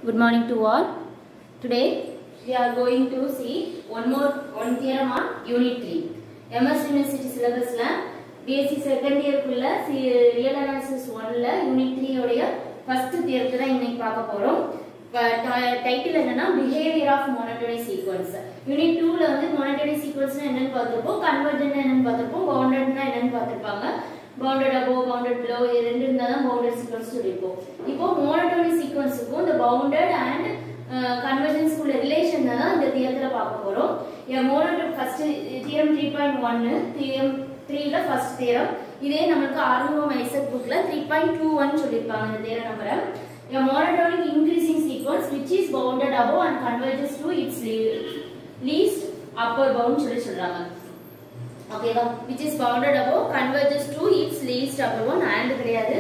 Good morning to all. Today we are going to see one theorem on Unit 3. MS University syllabus la BSc second year kulla Real Analysis 1 la Unit 3 oda first theorem da இன்னைக்கு பார்க்க போறோம். Title என்னன்னா Behavior of Monotonic Sequence. Unit 2 ல வந்து monotonic sequence என்னன்னு பார்த்திருப்போம், convergent என்னன்னு பார்த்திருப்போம், bounded னா என்னன்னு பார்த்திருப்பாங்க. Bounded above, bounded below ரெண்டு இருந்தா தான் bounded sequence சொல்லிருப்போம். இப்போ monotonic sequenceக்கும் இந்த bounded and convergence குள்ள ரிலேஷன் தான் இந்த தியரத்துல பார்க்க போறோம். monotonic first theorem 3.1 theorem 3 ல first theorem. இதே நமக்கு ஆர்வம் ஐசக் புக்ல 3.21 சொல்லிருப்பாங்க இந்த தியரம் நம்பரை. A monotonic increasing sequence which is bounded above and converges to its least upper bound சொல்றாங்க. Okay va, which is bounded above converges to its least upper bound and கிடையாது.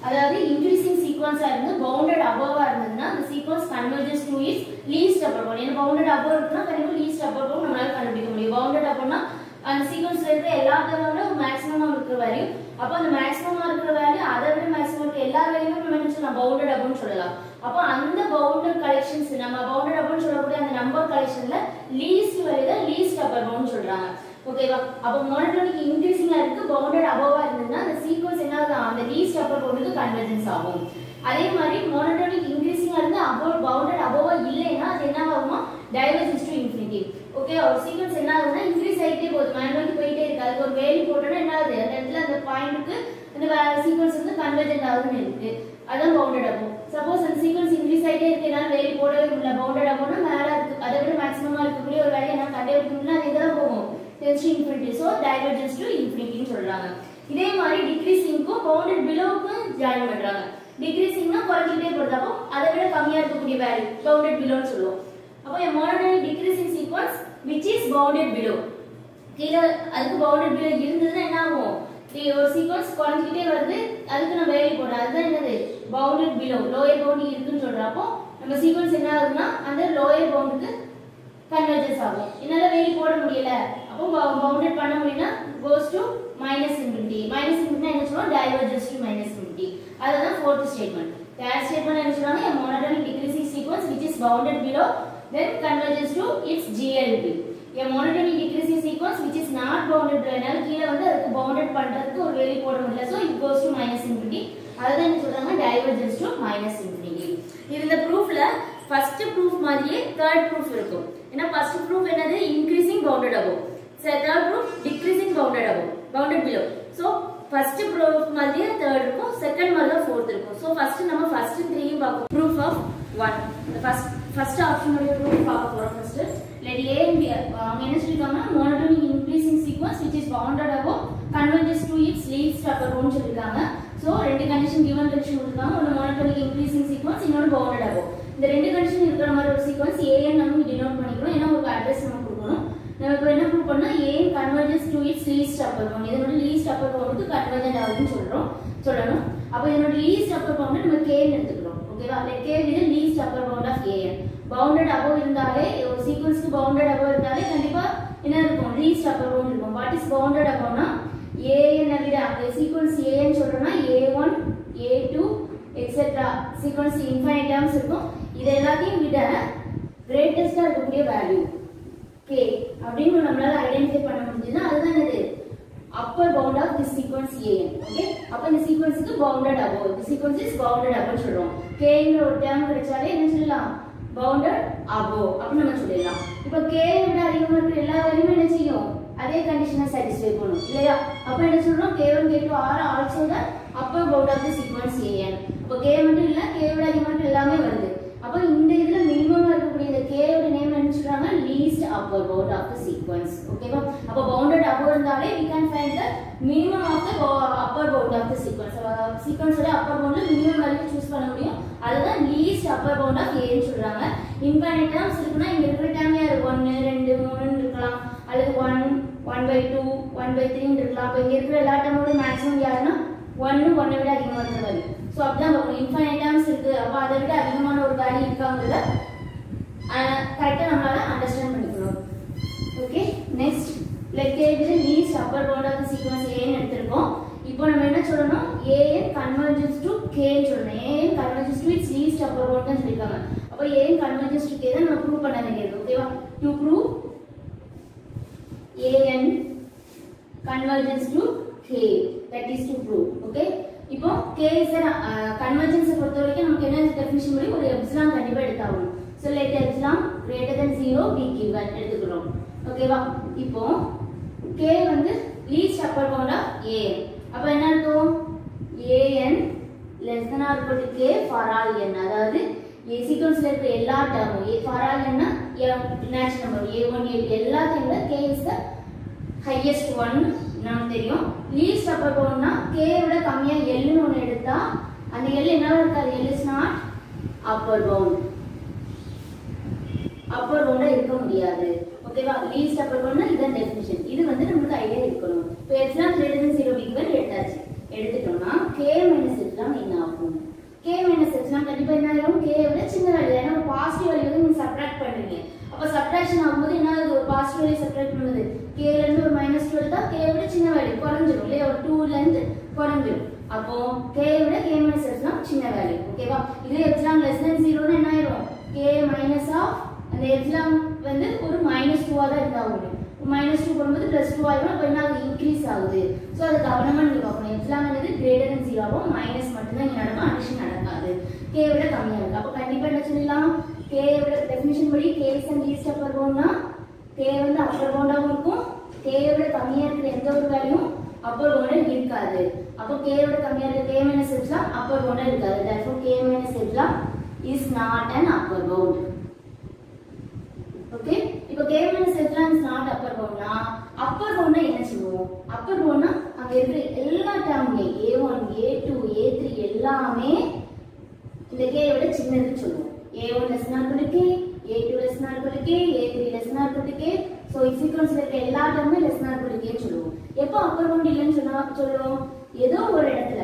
அதாவது increasing sequence இருந்து bounded above இருந்ததுன்னா the sequence converges to its least upper bound. ஏன்னா bounded above இருக்குன்னா கண்டிப்பா least upper bound நம்மளால கண்டுபிடிக்க முடியும். bounded aboveனா அந்த சீக்வென்ஸ்ல இருக்கிற எல்லாத்தோட மேக்ஸிமமா இருக்கிற வேல்யூ, அப்ப அந்த மேக்ஸிமமா இருக்கிற வேல்யூ அதை விட மேக்ஸிமம் இருக்கிற எல்லா வேல்யூமே நம்ம என்ன சொல்லலாம், பவுண்டட் அபவுன்னு சொல்லலாம். அப்ப அந்த பவுண்டட் கலெக்ஷன்ஸ் நம்ம பவுண்டட் அபவுன்னு சொல்லக்கூடிய அந்த நம்பர் கலெக்ஷன்ல லீஸ்ட் வேல்யூ தான் லீஸ்ட் அப்பர் பவுண்ட் சொல்றாங்க. ஓகேவா? அப்ப மோனோடோனிக் இன்கிரீசிங்கா இருக்கு, பவுண்டட் அபவா இருந்ததுன்னா அந்த சீக்வென்ஸ் என்ன ஆகும், அந்த லீஸ்ட் அப்பர் பவுண்டுக்கு கன்வர்ஜென்ஸ் ஆகும். அதே மாதிரி மோனோடோனிக் இன்கிரீசிங்கா இருந்து அபவ் பவுண்டட் அபவா இல்லைன்னா அது என்ன ஆகுமா, டைவர்ஜஸ் டு இன்ஃபினிட்டி. ஓகே, ஒரு சீக்வென்ஸ் என்ன ஆகுதுன்னா இன்க்ரீஸ் ஆகிட்டே போகுது, மேல் நோக்கி போயிட்டே இருக்கு. அதுக்கு ஒரு வேல்யூ போட்டோம்னா என்ன ஆகுது, அந்த இடத்துல அந்த பாயிண்ட்க்கு அந்த சீக்வென்ஸ் வந்து கன்வர்ஜென்ட் ஆகுதுன்னு இருக்கு. அதான் பவுண்டட் அபவ். சப்போஸ் அந்த சீக்வென்ஸ் இன்க்ரீஸ் ஆகிட்டே இருக்கு, என்னால வேல்யூ போடவே முடியல, பவுண்டட் அபவ்னா மேல இருக்கு, அதை விட மேக்ஸிமமா இருக்கக்கூடிய ஒரு வேல்யூ நான் கண்டுபிடிக்க முடியல, அது எதாவது போகும், tends to infinity. So divergence to இன்ஃபினிட்டின்னு சொல்றாங்க. இதே மாதிரி டிக்ரீசிங்க்கும் பவுண்டட் பிலோவுக்கும் ஜாயின் பண்றாங்க. டிக்ரீசிங்னா குறைஞ்சிட்டே போறது, அப்போ அதை விட கம்மியா இருக்கக்கூடிய வேல்யூ பவுண்டட் பிலோன்னு சொல்லுவோம். அப்போ a monotonic decreasing sequence which is bounded below, கீழ அதுக்கு bounded below இருந்ததுன்னா என்ன ஆகும், ஒரு சீக்வென்ஸ் குறைஞ்சிட்டே வருது, அதுக்கு நம்ம வேல்யூ போடுறோம், அதுதான் என்னது bounded below, lower bound இருக்குன்னு சொல்றோம். அப்போ நம்ம சீக்வென்ஸ் என்ன ஆகுதுன்னா அந்த lower boundக்கு கன்வர்ஜென்ஸ் ஆகும். என்னால வேல்யூ போட முடியல, அப்போ பவுண்டட் பண்ண முடியலனா goes to minus infinity. minus infinity என்ன சொல்றோம், diverges to minus infinity. அதுதான் fourth statement. third statement என்ன சொல்றாங்க, a monotonic decreasing sequence which is bounded below then converges to its GLB. a monotonic decreasing sequence which is not bounded below, என்னால கீழ வந்து அதுக்கு bounded பண்றதுக்கு ஒரு value போட முடியல, so it goes to minus infinity. அதுதான் என்ன சொல்றாங்க, diverges to minus infinity. இந்த ப்ரூஃப்ல ஃபர்ஸ்ட் ப்ரூஃப் மாதிரியே தேர்ட் ப்ரூஃப் இருக்கும். ஏன்னா ஃபர்ஸ்ட் ப்ரூஃப் என்னது, increasing bounded above. Third proof decreasing bounded above, bounded below. So first proof மாதிரியே தேர்ட் இருக்கும், செகண்ட் மாதிரி தான் ஃபோர்த் இருக்கும். சோ ஃபர்ஸ்ட் நம்ம ஃபர்ஸ்ட் 3 பார்ப்போம். Proof of 1. the first option உடைய ப்ரூஃப் பார்க்க போறோம். First let a and b அங்க என்ன சொல்லிருக்காங்கன்னா monotonic increasing sequence which is bounded above converges to its least upper bound சொல்லிருக்காங்க. சோ ரெண்டு கண்டிஷன் given கண்டிஷன் கொடுத்திருக்காங்க, ஒன்னு monotonic increasing sequence, இன்னொரு bounded above. இந்த ரெண்டு கண்டிஷன் இருக்கிற மாதிரி ஒரு சீக்வென்ஸ் an நம்ம டினோட் பண்ணிக்கிறோம், ஏன்னா ஒரு அட்ரஸ் நம்ம கொடுக்கணும். நம்ம இப்போ என்ன ப்ரூவ் பண்ணா an converges to its least upper bound, இதனோட least upper boundக்கு கன்வர்ஜென்ட் ஆகுதுன்னு சொல்லணும். அப்ப இதனோட least upper bound நம்ம k ன்னு எடுத்துக்கிறோம். ஓகேவா? let k be the least upper bound of an. bounded above இருந்தாலே ஒரு சீக்வென்ஸ்க்கு bounded above இருந்தாலே கண்டிப்பா என்ன இருக்கும், least upper bound இருக்கும். what is bounded aboveனா an விட அந்த சீக்வென்ஸ் an சொல்றோம்னா a1 a2 etc. Sequence infinite terms இருக்கும். இது எல்லாத்தையும் விட கிரேட்டஸ்டா இருக்கக்கூடிய வேல்யூ k அப்படின்னு நம்மளால ஐடென்டிஃபை பண்ண முடிஞ்சதுன்னா அதுதான் என்னது, upper bound of this sequence an. okay, அப்ப இந்த சீக்வென்ஸ்க்கு bounded above, the sequence is bounded above சொல்றோம். k ங்கற ஒரு டேர்ம் கிடைச்சாலே என்ன சொல்லலாம், bounded above அப்படி நம்ம சொல்லலாம். இப்போ k விட அதிகமா இருக்கிற எல்லா வேல்யூமே என்ன செய்யும், அதே கண்டிஷனை satisfy பண்ணும் இல்லையா? அப்ப என்ன சொல்றோம், k1 k2 are also the upper bound of the sequence an. அப்ப k மட்டும் இல்ல, k விட அதிகமா இருக்கிற எல்லாமே வருது. அப்ப இந்த இதுல மினிமமா இருக்கக்கூடிய இந்த k ஓட நேம் என்ன சொல்றாங்க, least upper bound of the sequence. ஓகேவா? அப்ப bounded above இருந்தாலே we can find the minimum of the upper bound of the sequence. sequence ஓட upper bound ல minimum வேல்யூ சூஸ் பண்ண முடியும், அதுதான் least upper bound of a ன்னு சொல்றாங்க. இன்ஃபைனைட் டேர்ம்ஸ் இருக்குனா இங்க இருக்கிற டேர்ம் யாரு, 1 2 3 ன்னு இருக்கலாம், அல்லது 1 1/2 1/3 ன்னு இருக்கலாம். அப்ப இங்க இருக்கிற எல்லா டேர்மோட மேக்ஸிமம் யாருன்னா 1 1 விட அதிகமா இருக்கிற வேல்யூ. சோ அப்படிதான் பார்க்கணும். இன்ஃபைனைட் டேர்ம்ஸ் இருக்கு, அப்ப அதை விட அதிகமான ஒரு வேல்யூ இருக்காங்கறத கரெக்ட்டா நம்மளால அண்டர்ஸ்டாண்ட் பண்ணிக்கணும். Okay, next let k be the least upper bound of the sequence a ன்னு எடுத்துறோம். இப்போ நம்ம என்ன சொல்லணும் an converges to k ன்னு சொல்லணும் an converges to its least upper bound ன்னு சொல்லிருக்காங்க அப்ப an converges to k தான் நம்ம ப்ரூவ் பண்ண வேண்டியது ஓகேவா to prove an converges to k that is to prove okay இப்போ k is a convergence பொறுத்த வரைக்கும் நமக்கு என்ன டெஃபினிஷன் படி ஒரு எப்சிலான் கண்டிப்பா எடுத்தாகணும் so let epsilon greater than 0 be given எடுத்துக்கிறோம் ஓகேவா இப்போ k வந்து least upper bound of an அப்ப என்ன அர்த்தம் an less than or equal to k for all n அதாவது a சீக்வென்ஸ்ல இருக்க எல்லா டேர்மும் for all n natural number a1 a2 எல்லாத்தையும் k is the highest one நமக்கு தெரியும் least upper bound னா k விட கம்மியா l ன்னு ஒன்னு எடுத்தா அந்த l என்னவா இருக்காது l is not upper bound இருக்க முடியாது ஓகேவா least upper bound னா இதான் டெஃபினிஷன் இது வந்து நமக்கு ஐடியா இருக்கணும் இப்போ epsilon greater than 0 be given எடுத்தாச்சு எடுத்துட்டோம்னா k minus epsilon என்ன ஆகும் k minus epsilon கண்டிப்பா என்ன ஆகும் k விட சின்ன வேல்யூ ஏன்னா பாசிட்டிவ் வேல்யூ வந்து நீங்க சப்ட்ராக்ட் பண்றீங்க அப்ப சப்ட்ராக்ஷன் ஆகும்போது என்ன ஆகுது ஒரு பாசிட்டிவ் வேல்யூ சப்ட்ராக்ட் பண்ணுது k ல இருந்து ஒரு -2 எடுத்தா k விட சின்ன வேல்யூ குறைஞ்சிரும் இல்லையா ஒரு 2 ல இருந்து குறைஞ்சிரும் அப்போ k விட k minus epsilon சின்ன வேல்யூ ஓகேவா இது epsilon less than 0 னா என்ன ஆயிரும் k minus of அந்த epsilon வந்து ஒரு -2 ஆ தான் இருந்தாகும் -2 போடும்போது +2 ஆயிரும் அப்ப என்ன ஆகுது இன்கிரீஸ் ஆகுது சோ அது கவனமா நீங்க பார்க்கணும் epsilon வந்து greater than 0 ஆகும் மைனஸ் மட்டும் தான் இங்க நடக்கும் அடிஷன் நடக்காது k விட கம்மியா இருக்கு அப்ப கண்டிப்பா என்ன சொல்லலாம் k விட டெஃபினிஷன் படி k is the least upper bound னா k வந்து upper bound ஆவும் இருக்கும் k விட கம்மியா இருக்கிற எந்த ஒரு வேல்யூவும் upper bound இருக்காது அப்ப k விட கம்மியா இருக்கிற k minus epsilon upper bound இருக்காது therefore k minus epsilon is not an upper bound okay இப்போ k minus epsilon is not upper bound னா upper bound என்ன சொல்லுவோம் upper bound னா அங்க இருக்கிற எல்லா டேர்ம்லயே a1 a2 a3 எல்லாமே இந்த k விட சின்னதுன்னு சொல்லுவோம் a1 less than or equal to k a2 less than or equal to k a3 less than or equal to k so இந்த சீக்வென்ஸ்ல இருக்க எல்லா டேர்முமே less than or equal to k ன்னு சொல்லுவோம் எப்போ upper bound இல்லன்னு சொல்லுவோம் ஏதோ ஒரு இடத்துல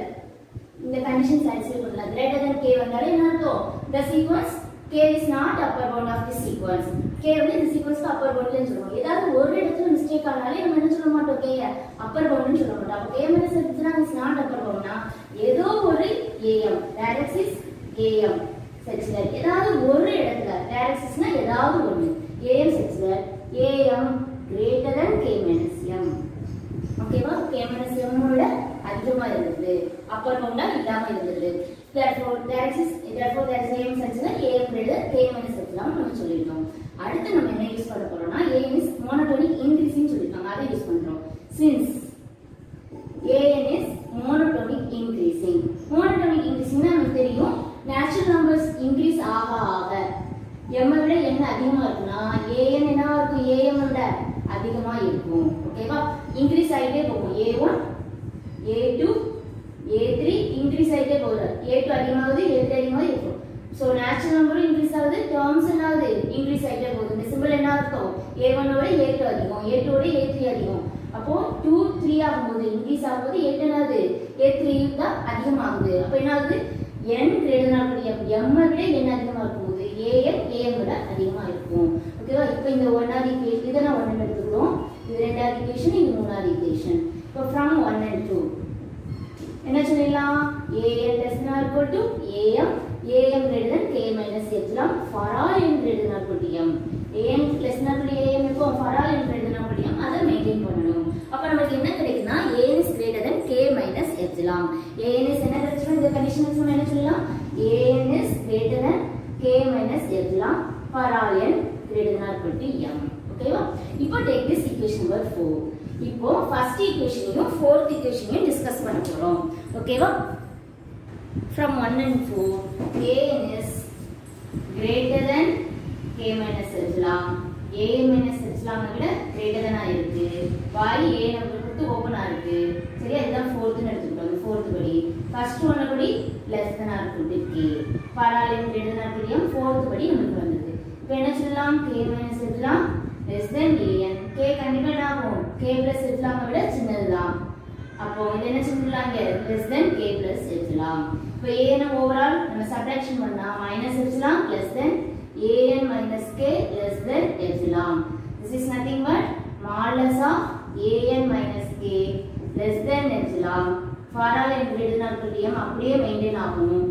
இந்த கண்டிஷன் சாட்டிஸ்ஃபை பண்ணலாம் greater than k வந்தாலே என்ன அர்த்தம் the sequence k is not upper bound of this sequence k வந்து இந்த சீக்வென்ஸ்க்கு upper bound ன்னு சொல்லுவோம் ஏதாவது ஒரு இடத்துல மிஸ்டேக் ஆனாலே நம்ம என்ன சொல்ல மாட்டோம் k upper bound ன்னு சொல்ல மாட்டோம் அப்ப k minus epsilon is not upper bound னா ஏதோ ஒரு am directrix am செக்ஷனல் ஏதாவது ஒரு இடத்துல directrixனா ஏதாவது ஒன்னு am sectional am greater than k minus m ஓகேவா k minus m விட அதிகமா இருக்குது upper bound இல்லாம இருக்குது therefore there is am sectional am greater than k minus epsilon நம்ம சொல்லிட்டோம் அடுத்து நம்ம என்ன யூஸ் பண்ண போறோம்னா am is monotonic increasing சொல்லிட்டாங்க அதை யூஸ் பண்றோம் since an is monotonic increasing னா நமக்கு தெரியும் நேச்சுரல் நம்பர்ஸ் இன்கிரீஸ் ஆக ஆக m விட n அதிகமா இருக்குனா an என்னவா இருக்கும் am விட அதிகமா இருக்கும் ஓகேவா இன்கிரீஸ் ஆயிட்டே போகும் a1 a2 a3 இன்கிரீஸ் ஆயிட்டே போகுது a2 அதிகமாகுது a3 அதிகமாகுது இருக்கும் சோ நேச்சுரல் நம்பரும் இன்கிரீஸ் ஆகுது டேர்ம்ஸ் என்னாகுது இன்கிரீஸ் ஆயிட்டே போகுது இந்த சிம்பிள் என்ன அர்த்தம் a1 ஓட a2 அதிகம் a2 ஓட a3 அதிகம் அப்போ 2 3 ஆகும்போது இன்கிரீஸ் ஆகும்போது a2 என்னாகுது a3 தான் அதிகமாகுது அப்ப என்ன ஆகுது n greater than or equal to m விட n அதிகமா இருக்கும்போது am விட அதிகமா இருக்கும் ஓகேவா இப்போ இந்த ஒன்னாவது ஈக்குவேஷன் இத நான் 1 எடுத்துக்கிறோம் இது ரெண்டாவது ஈக்குவேஷன் இது மூணாவது ஈக்குவேஷன் இப்போ from 1 and 2 என்ன சொல்லலாம் an less than or equal to am greater than k minus epsilon for all n greater than or equal to m am less than or equal to am இப்போ for all n greater than or equal to m அதை maintain பண்ணனும் அப்ப நமக்கு என்ன கிடைக்கும்னா an is greater than k minus epsilon an is என்ன கிடைச்சுனா இந்த condition சொன்னா என்ன சொல்லலாம் an is greater than k minus epsilon for all n greater than or equal to m ஓகேவா இப்போ take this equation number 4 இப்போ ஃபர்ஸ்ட் ஈக்குவேஷனையும் ஃபோர்த் ஈக்குவேஷனையும் டிஸ்கஸ் பண்ண போறோம் ஓகேவா from 1 and 4 an is greater than k minus epsilon a minus epsilon விட greater than ஆ இருக்கு y a நமக்கு கொடுத்து ஓபனா இருக்கு சரியா இதுதான் ஃபோர்த் ன்னு எடுத்துட்டோம் ஃபோர்த் படி ஃபர்ஸ்ட் ஒன் படி less than or equal to k for all n greater than or equal to m fourth படி நமக்கு வந்தது இப்போ என்ன சொல்லலாம் k minus epsilon less than an k கண்டிப்பா என்ன ஆகும் k plus epsilon விட சின்னதுதான் அப்போ இது என்ன சொல்லலாங்க less than k plus epsilon இப்போ an ஓவரால் நம்ம சப்ட்ராக்ஷன் பண்ணா minus epsilon less than an minus k less than epsilon this is nothing but modulus of an minus k less than epsilon for all n greater than or equal to m அப்படியே maintain ஆகும்.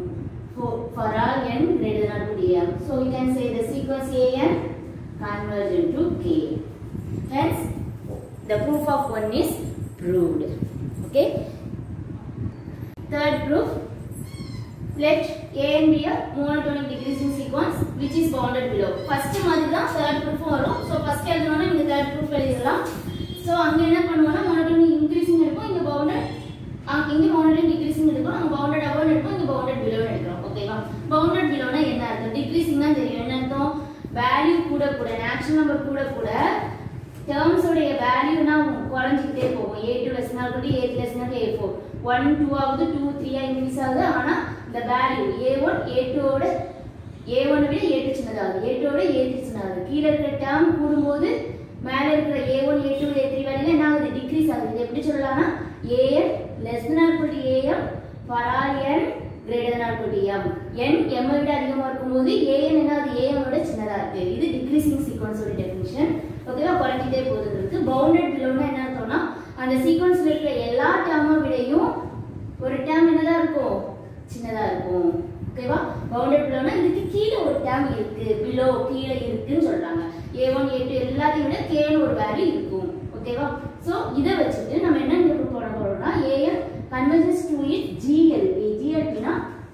For all n greater than or equal to m. So we can say the sequence an converge into k. Hence the proof of 1 is proved. Okay. Third proof, let an be a monotonic decreasing sequence which is bounded below. First மாதிரி தான் third proof வரும். So first எழுதணும்னா நீங்க third proof எழுதலாம். So அங்க என்ன பண்ணுவோம்னா monotonic increasing இருக்கும், இங்க bounded இங்க bounded decreasing இருக்கும், அங்க bounded above இருக்கும், இங்க bounded below எடுக்கிறோம். ஓகேவா? bounded belowனா என்ன அர்த்தம்? decreasing தான் தெரியும். என்ன அர்த்தம்? வேல்யூ கூட கூட நேச்சுரல் நம்பர் கூட கூட terms உடைய வேல்யூனா குறைஞ்சிட்டே போகும். a2 less than or equal to a3 less than or equal to a4 1 2 ஆகுது 2 3 இன்க்ரீஸ் ஆகுது. ஆனா இந்த வேல்யூ a1 a2 ஓட a1 விட a2 சின்னதாகுது, a2 ஓட a3 சின்னதாகுது. கீழ இருக்கிற டேர்ம் கூடும்போது மேல இருக்கிற a1 a2 a3 வேல்யூ என்ன ஆகுது? டிக்ரீஸ் ஆகுது. இது எப்படி சொல்லலாம்னா an less than or equal to am for all n greater than or equal to m. n m விட அதிகமா இருக்கும்போது an என்னது? am ஓட சின்னதா இருக்கு. இது டிக்ரீசிங் சீக்வென்ஸ் ஓட டெஃபினிஷன். ஓகேவா? குறைஞ்சிட்டே போகுதுங்கிறது. பவுண்டட் பிலோனா என்ன அர்த்தம்னா அந்த சீக்வென்ஸ்ல இருக்கிற எல்லா டேர்மை விடையும் ஒரு டேர்ம் என்னதா இருக்கும்? சின்னதா இருக்கும். ஓகேவா? பவுண்டட் பிலோனா இதுக்கு கீழ ஒரு டேர்ம் இருக்கு, பிலோ கீழ இருக்குன்னு சொல்றாங்க. a1 a2 எல்லாத்தையும் விட k ன்னு ஒரு வேல்யூ இருக்கும். ஓகேவா? சோ இத வச்சிட்டு நம்ம என்ன ப்ரூவ் பண்ண போறோம்னா an converges to its GLB. GLBனா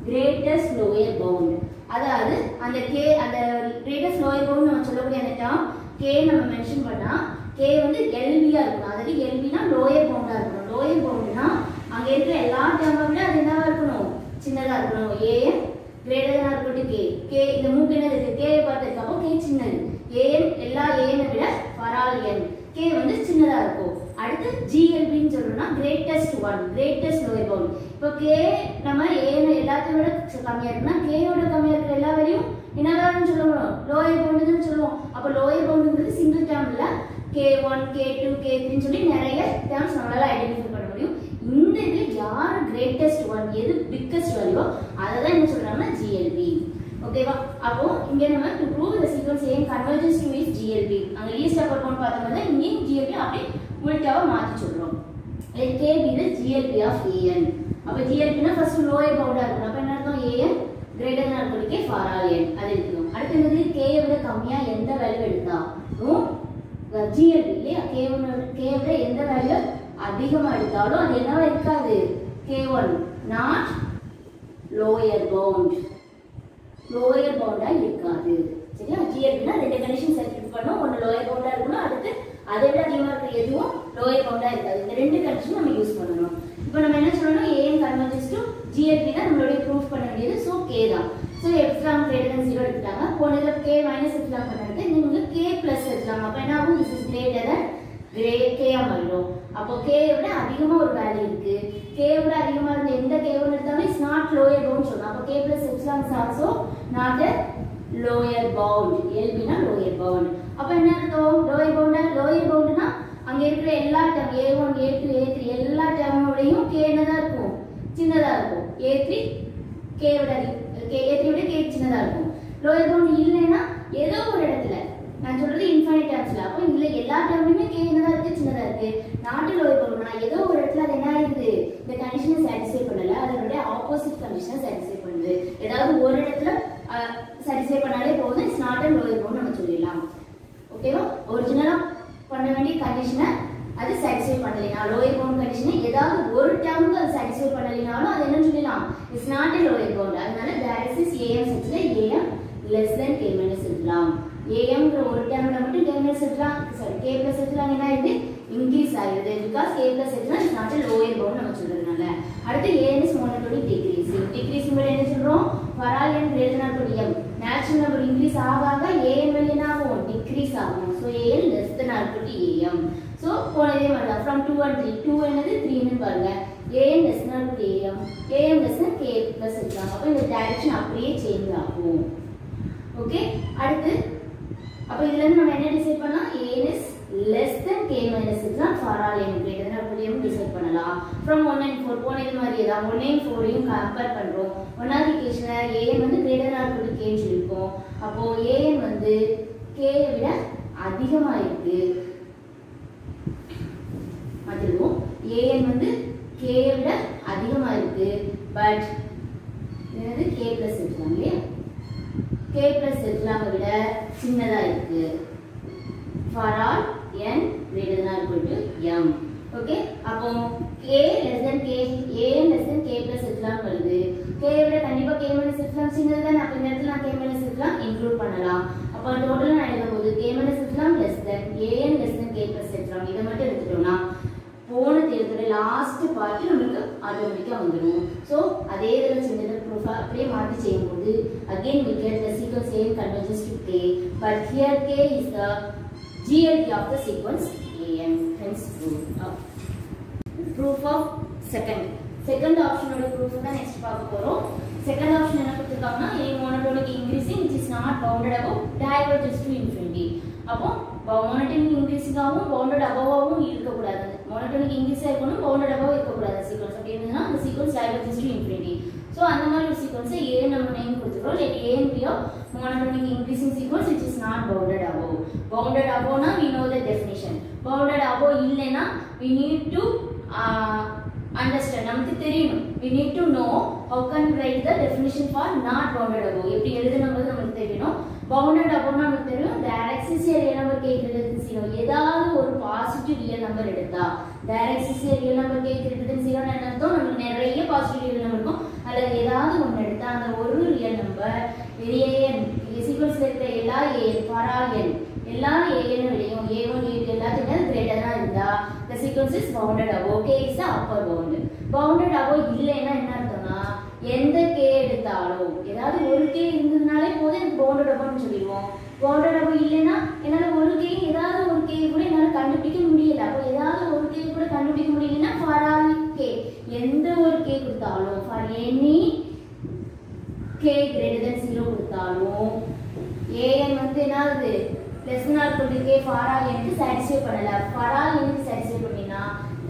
greatest lower bound. அதாவது அந்த k அந்த greatest lower bound நம்ம சொல்லக்கூடிய அந்த டேர்ம் k நம்ம மென்ஷன் பண்ணா k வந்து LB ஆ இருக்கும். அதாவது LB னா லோயர் பவுண்டா இருக்கும். லோயர் பவுண்ட்னா அங்க இருக்கிற எல்லா டேர்மை விட அது என்னவா இருக்கணும்? சின்னதா இருக்கணும். an greater than or equal to k. k இந்த மூக்கு என்ன இருக்கு? k பார்த்ததுக்கு அப்போ k சின்னது. an எல்லா an விட for all n k வந்து சின்னதா இருக்கும். அடுத்து GLB ன்னு சொல்றோம்னா greatest one, greatest lower bound. இப்போ k நம்ம an எல்லாத்தையும் விட கம்மியா இருக்குன்னா k ஓட கம்மியா இருக்கிற எல்லா வேல்யூயும் என்னவான்னு சொல்லுவோம்? லோயர் பவுண்ட்னு சொல்லுவோம். அப்ப லோயர் பவுண்ட்ங்கிறது சிங்கிள் டேர்ம் இல்ல, k1 k2 k3 ன்னு சொல்லி நிறைய டேர்ம்ஸ் நம்மளால ஐடென்டிஃபை பண்ண முடியும். இந்த இதுல யார் கிரேட்டஸ்ட் ஒன், எது பிக்கஸ்ட் வேல்யூவோ அதை தான் என்ன சொல்றாங்கன்னா GLB. ஓகேவா? அப்போ இங்க நம்ம to prove the sequence a converges to its GLB, அங்க least upper bound பார்த்தோம்னா இங்க GLB அப்படியே உல்டாவா மாத்தி சொல்றோம். let k be the GLB of an. அப்ப GLB னா ஃபர்ஸ்ட் லோயர் பவுண்டா இருக்கும். அப்ப என்ன அர்த்தம்? an greater than or equal to k for all n. அது எடுத்துக்கணும். அடுத்து என்னது? k விட கம்மியா எந்த வேல்யூ எடுத்தாலும் GLB இல்லையா? k விட எந்த வேல்யூ அதிகமா எடுத்தாலும் அது என்னவா இருக்காது? k1 not lower bound, lower பவுண்டா இருக்காது. சரியா? GLBனா ரெண்டு கண்டிஷன் சாட்டிஸ்ஃபை பண்ணும். ஒன்னு லோயர் பவுண்டா இருக்கணும், அடுத்து அதை விட அதிகமா இருக்கிற எதுவும் லோயர் பவுண்டா இருக்காது. இந்த ரெண்டு கண்டிஷன் நம்ம யூஸ் பண்ணணும். இப்போ நம்ம என்ன சொல்லணும்? an converges to GLB தான் நம்மளுடைய ப்ரூஃப் பண்ண வேண்டியது. சோ k தான். சோ எப்சிலான் greater than 0 எடுத்துட்டாங்க. போனதுல k minus எப்சிலான் பண்ணதுக்கு நீங்க k plus எடுத்துட்டாங்க. அப்ப என்ன ஆகும்? this is greater than k ஆ மாறிடும். அப்போ k விட அதிகமா ஒரு வேல்யூ இருக்கு. k விட அதிகமா இருந்த எந்த k ஒன்னு எடுத்தாலும் இஸ் நாட் லோயர் பவுண்ட் சொல்லலாம். அப்போ k plus epsilon is also not a lower bound. LB னா lower bound. அப்ப என்ன அர்த்தம்? lower boundனா அங்க இருக்கிற எல்லா டேர்ம் a1 a2 a3 எல்லா டேர்மோடையும் k என்னதா இருக்கும்? சின்னதா இருக்கும். a3 k விட a3 விட k சின்னதா இருக்கும். lower bound இல்லைன்னா ஏதோ ஒரு இடத்துல நான் சொல்றது இன்ஃபைனைட் டேர்ம்ஸ்ல. அப்போ இதுல எல்லா டேர்முமே k என்னதா இருக்கு? சின்னதா இருக்கு. நாட் லோயர் பவுண்ட்னா ஏதோ ஒரு இடத்துல அது என்ன ஆயிடுது? இந்த கண்டிஷனை சாட்டிஸ்ஃபை பண்ணல, அதனுடைய ஆப்போசிட் கண்டிஷனை சாட்டிஸ்ஃபை பண்ணுது. ஏதாவது ஒரு இடத்துல சாட்டிஸ்ஃபை பண்ணாலே போதும், it's not a lower bound நம்ம சொல்லிடலாம். ஓகேவா? ஒரிஜினலா பண்ண வேண்டிய கண்டிஷனை அது சாட்டிஸ்ஃபை பண்ணலைனா, லோயர் பவுண்ட் கண்டிஷனை ஏதாவது ஒரு டேர்முக்கு அது சாட்டிஸ்ஃபை பண்ணலைனாலும் அது என்ன சொல்லலாம்? It's not a lower bound. அதனால டைரக்ட் இஸ் am செட்ல am less than k minus எடுக்கலாம். am ங்கற ஒரு டேர்ம்ல மட்டும் k minus எடுக்கலாம். சாரி k plus எடுக்கலாம். என்ன ஆயிடுது? இன்கிரீஸ் ஆயிடுது. because k plus எடுக்கலாம் is not a lower bound நம்ம சொல்றதுனால. அடுத்து an is monotonic decreasing. decreasing வேற என்ன சொல்றோம்? for all n greater than or equal to m. Natural number increase ஆக ஆக an வேல்யூ என்ன ஆகும்? டிக்ரீஸ் ஆகும். so an less than or equal to am. so போனதே மாதிரி தான். from 2 and 3 2 என்னது 3 ன்னு பாருங்க. an less than or equal to am less than k plus எடுக்கலாம். அப்ப இந்த டைரக்ஷன் அப்படியே சேஞ்ச் ஆகும். ஓகே? அடுத்து அப்ப இதுல இருந்து நம்ம என்ன டிசைட் பண்ணலாம்? an is less than k minus epsilon for all n greater than or equal to m decide பண்ணலாம். from 1 and 4 போனது மாதிரி தான் 1 and 4 ஐயும் கம்பேர் பண்றோம். ஒன்னாவது ஈக்குவேஷன்ல an வந்து greater than or equal to k ன்னு சொல்லிருக்கோம். அப்போ an வந்து k விட அதிகமா இருக்கு. மாத்திடுவோம். an வந்து k விட பட் இது k plus இருக்கலாம் இல்லையா k plus இருக்கலாம விட சின்னதா இருக்கு for all n greater than or equal to m okay அப்போ k less than k a less than k plus இருக்கலாம் வருது k விட கண்டிப்பா k minus இருக்கலாம் சின்னதா தான் அப்ப இந்த இடத்துல நான் k minus இருக்கலாம் இன்க்ளூட் பண்ணலாம் அப்ப டோட்டலா நான் எழுதும்போது k minus இருக்கலாம் less than a n less than k plus இருக்கலாம் இத மட்டும் எடுத்துட்டோம்னா போன தேர்வுல லாஸ்ட் பார்ட் நமக்கு ஆட்டோமேட்டிக்கா வந்துரும் சோ அதே இதல சின்னதா ப்ரூஃப் அப்படியே மாத்தி செய்யும்போது again we get the sequence a converges to k but here k is the GLP of the sequence an hence proof of second option oda proof தான் next பார்க்க போறோம் second option என்ன கொடுத்திருக்காங்கன்னா a monotonic increasing which is not bounded above diverges to infinity அப்போ monotonic increasing ஆவும் bounded above ஆவும் இருக்க கூடாது monotonic increase ஆகணும் bounded above இருக்க கூடாது sequence அப்படி இருந்தனா அந்த sequence diverges to infinity so அந்த மாதிரி ஒரு sequence a நம்ம நேம் கொடுத்துறோம் let a and b of monotonic increasing sequence which is not bounded above na we know the definition bounded above illena we need to understand நமக்கு தெரியணும் we need to know how can we write the definition for not bounded above எப்படி எழுதணும்ன்றது நமக்கு தெரியணும் bounded above னா நமக்கு தெரியும் their axis a real number k greater than 0 ஏதாவது ஒரு பாசிட்டிவ் ரியல் நம்பர் எடுத்தா their axis a real number k greater than 0 னா என்னன்னா நமக்கு நிறைய பாசிட்டிவ் ரியல் நம்பர் இருக்கும் அதுல ஏதாவது ஒன்னு எடுத்தா அந்த ஒரு ரியல் நம்பர் an சீக்வென்ஸ்ல இருக்கிற எல்லா a for all n எல்லா an விடையும் a1 a2 எல்லாத்துக்கும் greater than இருந்தா the sequence is bounded above k is the upper bound bounded above இல்லைன்னா என்ன அர்த்தம்னா எந்த k எடுத்தாலும் ஏதாவது ஒரு k இருந்ததுனாலே போதும் எனக்கு bounded above னு சொல்லிடுவோம் bounded above இல்லைன்னா என்னால ஒரு k ஏதாவது ஒரு k கூட என்னால கண்டுபிடிக்க முடியல அப்ப ஏதாவது ஒரு k கூட கண்டுபிடிக்க முடியலனா for all k எந்த ஒரு k கொடுத்தாலும் for any k greater than 0 கொடுத்தாலும் an வந்து என்னது less than or equal to k for all n க்கு satisfy பண்ணல for all n க்கு satisfy பண்ணினா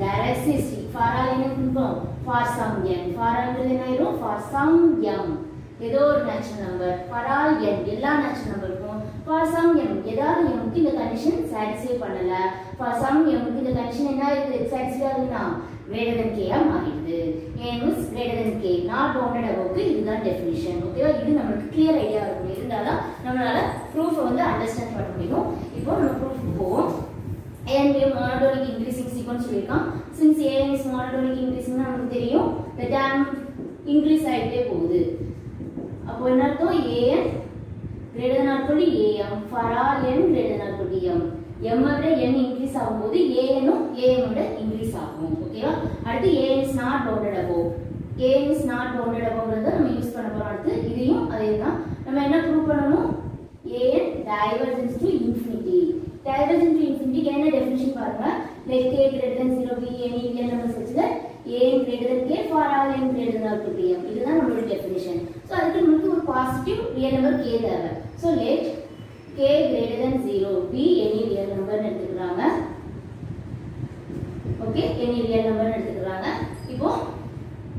there exists for all n க்கு for some n for all ங்கிறது என்ன ஆயிரும் for some m ஏதோ ஒரு natural number for all n எல்லா நேச்சுரல் நம்பருக்கும் for some m ஏதாவது m க்கு இந்த கண்டிஷன் satisfy பண்ணல for some m க்கு இந்த கண்டிஷன் என்ன ஆயிருக்கு satisfy ஆகுதுனா greater than k ஆ மாறிடுது n is greater than k not bounded above க்கு இதுதான் டெஃபினிஷன் ஓகேவா இது நமக்கு கிளியர் ஐடியா இருக்கும் இருந்தாதான் நம்மளால ப்ரூஃப் வந்து அண்டர்ஸ்டாண்ட் பண்ண முடியும் இப்போ நம்ம ப்ரூஃப் போவோம் a and b monotonic increasing sequence சொல்லிருக்கோம் since a is monotonic increasing னா நமக்கு தெரியும் the term increase ஆயிட்டே போகுது அப்போ என்ன அர்த்தம் an greater than or equal to am for all n greater than or equal to m m விட n increase ஆகும்போது an உம் am விட இன்கிரீஸ் ஆகும் ஓகேவா அடுத்து an is not bounded above an is not bounded aboveன்றத நம்ம use பண்ண போறோம் அடுத்து இதையும் அதேதான் நம்ம என்ன ப்ரூவ் பண்ணனும் an diverges to infinity divergence to infinity என்ன டெஃபினிஷன் பாருங்க let k greater than 0 be any real number such that an greater than k for all n greater than or equal to m இதுதான் நம்மளோட definition so அதுக்கு நமக்கு ஒரு positive real number k தேவை so let k greater than 0 be any real number னு எடுத்துக்கறாங்க okay any real number னு எடுத்துக்கறாங்க இப்போ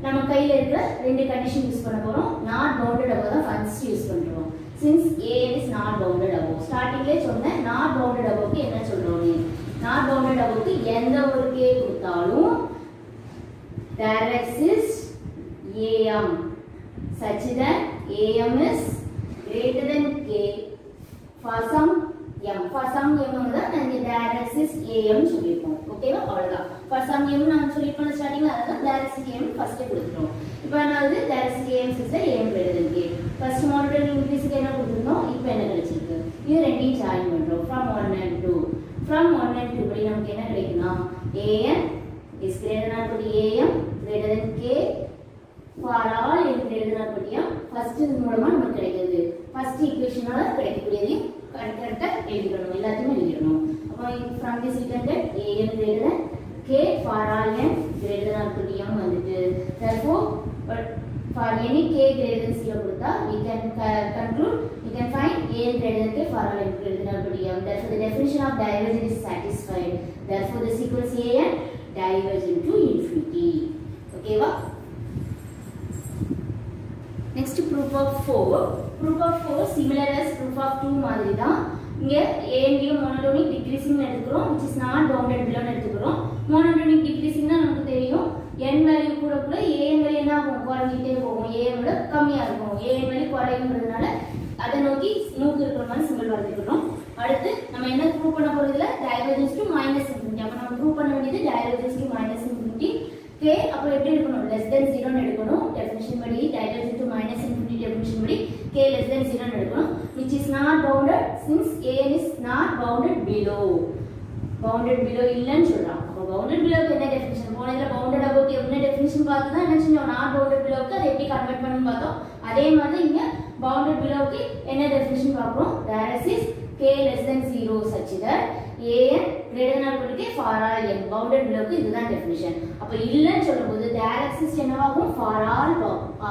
நம்ம கையில இருக்கிற ரெண்டு கண்டிஷன் யூஸ் பண்ண போறோம் not bounded above தான் ஃபர்ஸ்ட் யூஸ் பண்றோம் since an is not bounded above ஸ்டார்டிங்லயே சொன்னேன் not bounded above க்கு என்ன சொல்றோம் not bounded above க்கு எந்த ஒரு k கொடுத்தாலும் there exists am such that am is greater than k for some m for some m ங்கறத நாங்க there exists am சொல்லிருக்கோம் ஓகேவா அவ்வளவுதான் for some m நான் சொல்லிருக்கோம் ஸ்டார்டிங்ல அதான் there exists am ஃபர்ஸ்ட் கொடுத்துறோம் இப்போ என்னது there exists am such that am greater than k first monotonic increase க்கு என்ன கொடுத்திருந்தோம் இப்போ என்ன கிடைச்சிருக்கு இது ரெண்டையும் ஜாயின் பண்றோம் from 1 and 2 from 1 and 2 படி நமக்கு என்ன கிடைக்கும்னா an is greater than or equal to am greater than k for all n greater than or equal to m first இது மூலமா நமக்கு கிடைக்குது ஃபர்ஸ்ட் ஈக்குவேஷனால கிடைக்கக்கூடியது கரெக்ட்டா எழுதிடணும் எல்லாத்தையும் எழுதிடணும் அப்போ from this we can get an greater than k for all n greater than or equal to m வந்துட்டு therefore for any k greater than 0 கொடுத்தா we can conclude we can find an greater than k for all n greater than or equal to m therefore the definition of divergence is satisfied therefore the sequence an diverges into infinity okay va next proof of 4 similar as proof of 2 மாதிரி தான் இங்க a and b monotonic decreasing எடுத்துக்கிறோம் which is not bounded below எடுத்துக்கிறோம் monotonic decreasing னா நமக்கு தெரியும் n value கூட கூட an வேல்யூ என்ன ஆகும் குறைஞ்சிட்டே போகும் an விட கம்மியா இருக்கும் an வேல்யூ குறையும்ன்றதுனால அதை நோக்கி ஸ்மூத் இருக்கிற மாதிரி சிம்பிள் வரையறுக்கிறோம் அடுத்து நம்ம என்ன ப்ரூவ் பண்ண போறதுல டைவர்ஜென்ஸ் டு மைனஸ் இன்ஃபினிட்டி அப்ப நம்ம ப்ரூவ் பண்ண வேண்டியது divergence to minus infinity k அப்ப எப்படி எடுக்கணும் less than 0 ன்னு எடுக்கணும் டெஃபினிஷன் படி divergence to minus infinity definition படி k less than 0 ன்னு எடுக்கணும் which is not bounded since an is not bounded below இல்லன்னு சொல்றாங்க அப்ப bounded below க்கு என்ன டெஃபினிஷன் போனதுல bounded above க்கு என்ன டெஃபினிஷன் பார்த்து தான் என்ன செஞ்சோம் not bounded below க்கு அதை எப்படி கன்வெர்ட் பண்ணனும் பார்த்தோம் அதே மாதிரி இங்க bounded below க்கு என்ன டெஃபினிஷன் பார்ப்போம் there is k less than 0 such that an greater than or equal to k for all n bounded below க்கு இதுதான் டெஃபினிஷன் அப்ப இல்லன்னு சொல்லும்போது there exists என்னவாகும் for all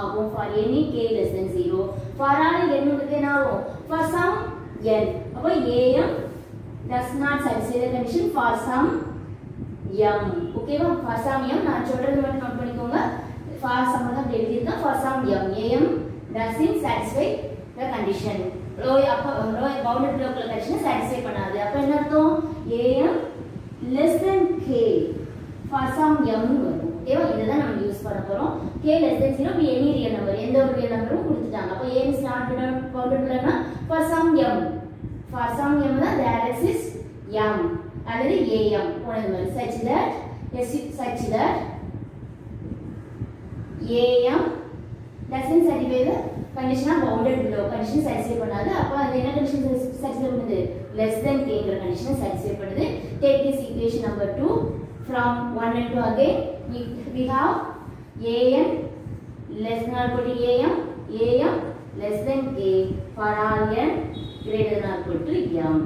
ஆகும் for any k less than 0 for all n க்கு என்ன ஆகும் for some n அப்ப am does not satisfy the condition for some m ஓகேவா for some m நான் சொல்றது மட்டும் நோட் பண்ணிக்கோங்க for some தான் எழுதிருக்கேன் for some m am doesn't satisfy the condition row bounded below க்குள்ள condition satisfy பண்ணாது அப்ப என்ன அர்த்தம் am less than k for some m வரும் ஓகேவா இத தான் நம்ம யூஸ் பண்ண போறோம் k less than 0 be any real number எந்த ஒரு real numberம் கொடுத்துட்டாங்க அப்ப am is not bounded below னா for some m தான் there exists m அல்லது am போனது மாதிரி such that am doesn't satisfy the condition of bounded below condition satisfy பண்ணாது அப்ப அது என்ன condition satisfy பண்ணுது less than k ங்கற condition satisfy பண்ணுது take this equation number 2 from 1 and 2 again we have an less than or equal to am less than k for all n greater than or equal to m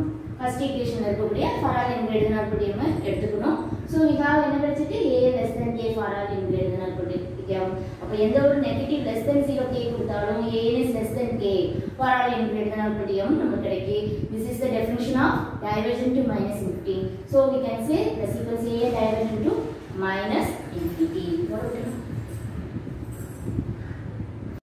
first equation ல இருக்கக்கூடிய for all n greater than or equal to m எடுத்துக்கணும் so we have என்ன கிடைச்சிட்டு a less than k for all n greater than or equal to m அப்ப எந்த ஒரு negative less than 0 k கொடுத்தாலும் a is less than k for all n greater than or equal to m நமக்கு கிடைக்கும் this is the definition of divergent to minus infinity so we can say the sequence a divergent to minus infinity